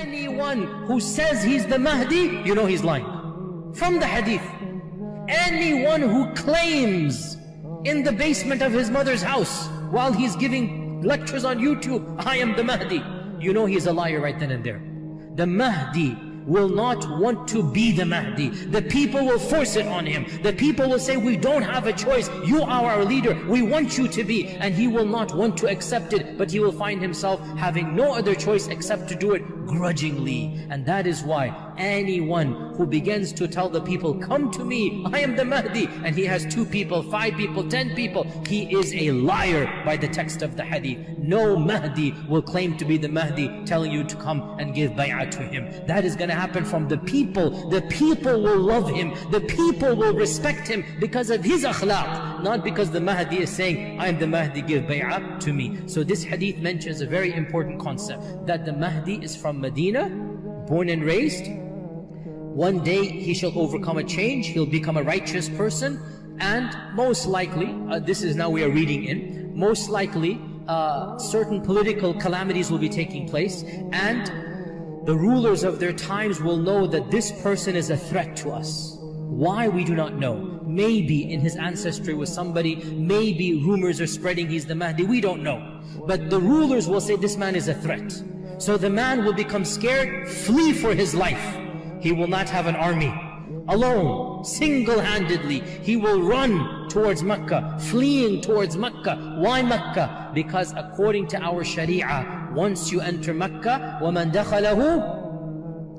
anyone who says he's the Mahdi, you know he's lying. From the hadith. Anyone who claims in the basement of his mother's house while he's giving lectures on YouTube, I am the Mahdi, you know he's a liar right then and there. The Mahdi will not want to be the Mahdi. The people will force it on him. The people will say, we don't have a choice. You are our leader. We want you to be. And he will not want to accept it, but he will find himself having no other choice except to do it grudgingly. And that is why anyone who begins to tell the people, come to me, I am the Mahdi, and he has 2 people, 5 people, 10 people, he is a liar by the text of the hadith. No Mahdi will claim to be the Mahdi telling you to come and give bay'ah to him. That is going to happen from the people. The people will love him. The people will respect him because of his akhlaq, not because the Mahdi is saying, I am the Mahdi, give bay'ah to me. So this hadith mentions a very important concept, that the Mahdi is from Medina, born and raised. One day he shall overcome a change, he'll become a righteous person, and most likely, this is now we are reading in, most likely certain political calamities will be taking place, and the rulers of their times will know that this person is a threat to us. Why, we do not know. Maybe in his ancestry was somebody, maybe rumors are spreading he's the Mahdi, we don't know. But the rulers will say this man is a threat. So the man will become scared, flee for his life. He will not have an army. Alone, single-handedly, he will run towards Mecca, fleeing towards Mecca. Why Mecca? Because according to our Sharia, once you enter Mecca, وَمَنْ دَخَلَهُ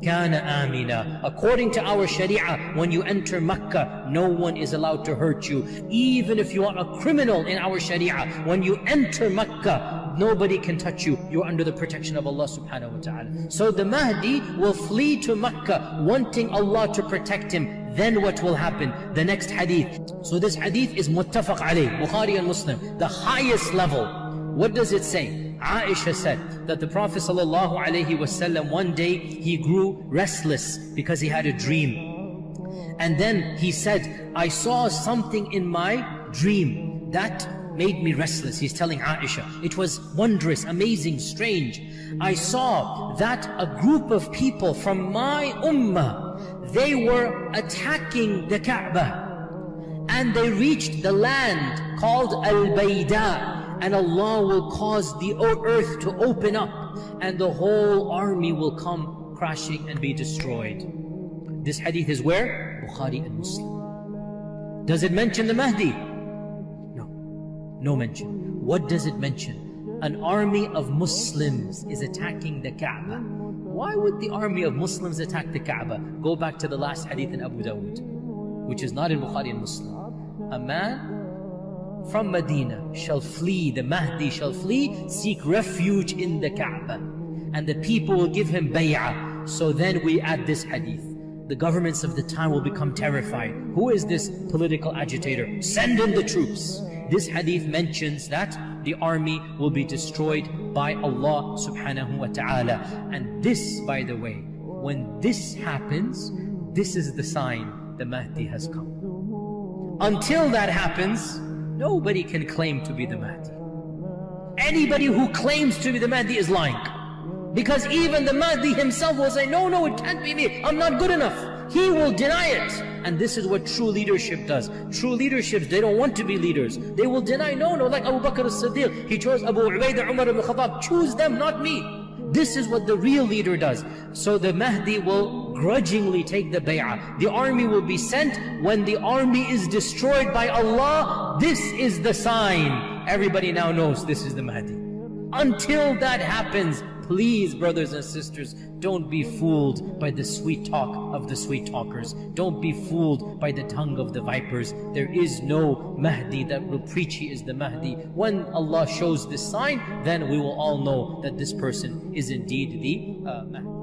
كَانَ آمِنًا. According to our Sharia, when you enter Mecca, no one is allowed to hurt you. Even if you are a criminal in our Sharia, when you enter Mecca, nobody can touch you. You're under the protection of Allah subhanahu wa ta'ala. So the Mahdi will flee to Mecca, wanting Allah to protect him. Then what will happen? The next hadith. So this hadith is muttafaq alayh, Bukhari and Muslim, the highest level. What does it say? Aisha said that the Prophet ﷺ one day he grew restless because he had a dream. And then he said, I saw something in my dream that made me restless. He's telling Aisha, it was wondrous, amazing, strange. I saw that a group of people from my ummah, they were attacking the Kaaba, and they reached the land called Al-Bayda, and Allah will cause the earth to open up and the whole army will come crashing and be destroyed. This hadith is where? Bukhari and Muslim. Does it mention the Mahdi? No mention. What does it mention? An army of Muslims is attacking the Kaaba. Why would the army of Muslims attack the Kaaba? Go back to the last hadith in Abu Dawud, which is not in Bukhari and Muslim. A man from Medina shall flee, the Mahdi shall flee, seek refuge in the Kaaba, and the people will give him bay'ah. So then we add this hadith. The governments of the time will become terrified. Who is this political agitator? Send in the troops. This hadith mentions that the army will be destroyed by Allah subhanahu wa ta'ala. And this, by the way, when this happens, this is the sign the Mahdi has come. Until that happens, nobody can claim to be the Mahdi. Anybody who claims to be the Mahdi is lying. Because even the Mahdi himself will say, no, it can't be me, I'm not good enough. He will deny it. And this is what true leadership does. True leaderships, they don't want to be leaders. They will deny, no, like Abu Bakr as-Siddiq. He chose Abu Ubaidah, Umar ibn Khattab. Choose them, not me. This is what the real leader does. So the Mahdi will grudgingly take the bay'ah. The army will be sent. When the army is destroyed by Allah, this is the sign. Everybody now knows this is the Mahdi. Until that happens, please, brothers and sisters, don't be fooled by the sweet talk of the sweet talkers. Don't be fooled by the tongue of the vipers. There is no Mahdi that will preach he is the Mahdi. When Allah shows this sign, then we will all know that this person is indeed the Mahdi.